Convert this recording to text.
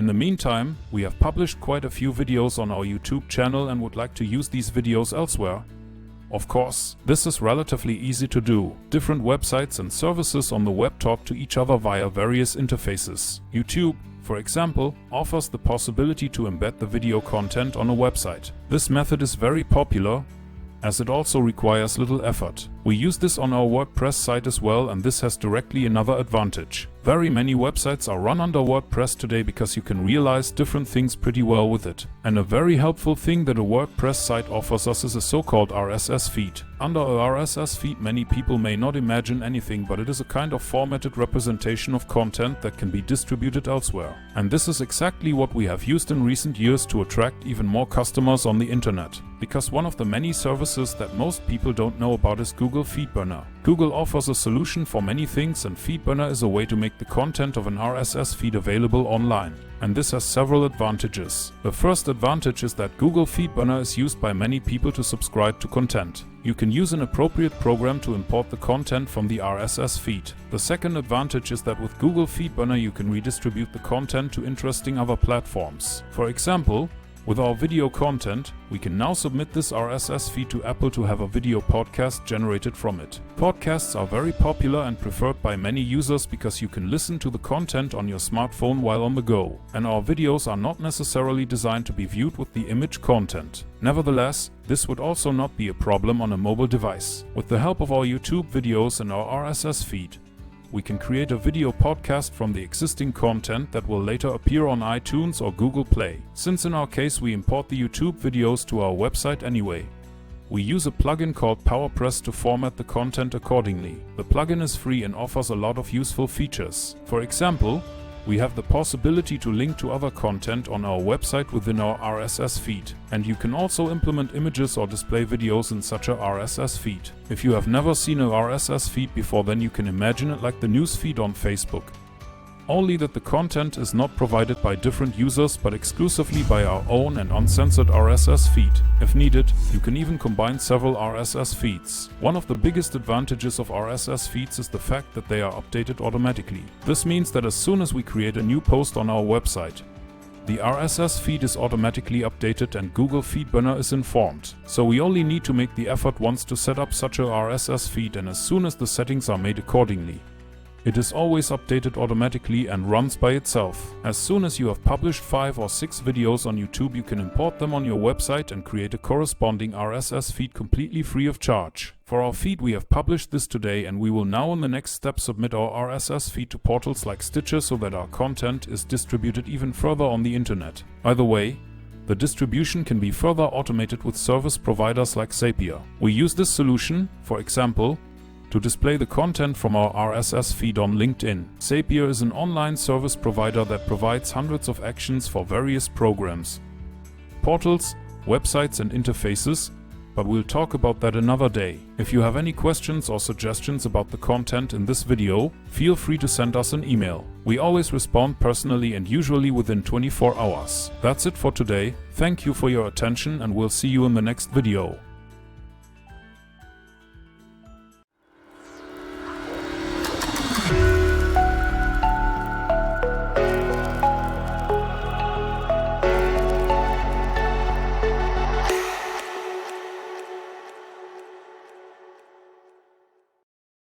the meantime, we have published quite a few videos on our YouTube channel and would like to use these videos elsewhere. Of course, this is relatively easy to do. Different websites and services on the web talk to each other via various interfaces. YouTube, for example, offers the possibility to embed the video content on a website. This method is very popular, as it also requires little effort. We use this on our WordPress site as well, and this has directly another advantage. Very many websites are run under WordPress today because you can realize different things pretty well with it. And a very helpful thing that a WordPress site offers us is a so-called RSS feed. Under a RSS feed, many people may not imagine anything, but it is a kind of formatted representation of content that can be distributed elsewhere. And this is exactly what we have used in recent years to attract even more customers on the internet. Because one of the many services that most people don't know about is Google FeedBurner. Google offers a solution for many things, and FeedBurner is a way to make the content of an RSS feed available online. And this has several advantages. The first advantage is that Google FeedBurner is used by many people to subscribe to content. You can use an appropriate program to import the content from the RSS feed. The second advantage is that with Google FeedBurner you can redistribute the content to interesting other platforms. For example, with our video content, we can now submit this RSS feed to Apple to have a video podcast generated from it. Podcasts are very popular and preferred by many users because you can listen to the content on your smartphone while on the go. And our videos are not necessarily designed to be viewed with the image content. Nevertheless, this would also not be a problem on a mobile device. With the help of our YouTube videos and our RSS feed, we can create a video podcast from the existing content that will later appear on iTunes or Google Play. Since in our case we import the YouTube videos to our website anyway, we use a plugin called PowerPress to format the content accordingly. The plugin is free and offers a lot of useful features. For example, we have the possibility to link to other content on our website within our RSS feed. And you can also implement images or display videos in such a RSS feed. If you have never seen a RSS feed before, then you can imagine it like the news feed on Facebook. Only that the content is not provided by different users but exclusively by our own and uncensored RSS feed. If needed, you can even combine several RSS feeds. One of the biggest advantages of RSS feeds is the fact that they are updated automatically. This means that as soon as we create a new post on our website, the RSS feed is automatically updated and Google FeedBurner is informed. So we only need to make the effort once to set up such a RSS feed, and as soon as the settings are made accordingly, it is always updated automatically and runs by itself. As soon as you have published 5 or 6 videos on YouTube, you can import them on your website and create a corresponding RSS feed completely free of charge. For our feed we have published this today, and we will now in the next step submit our RSS feed to portals like Stitcher so that our content is distributed even further on the internet. By the way, the distribution can be further automated with service providers like Zapier. We use this solution, for example, to display the content from our RSS feed on LinkedIn. Zapier is an online service provider that provides hundreds of actions for various programs, portals, websites and interfaces, but we'll talk about that another day. If you have any questions or suggestions about the content in this video, feel free to send us an email. We always respond personally and usually within 24 hours. That's it for today. Thank you for your attention and we'll see you in the next video.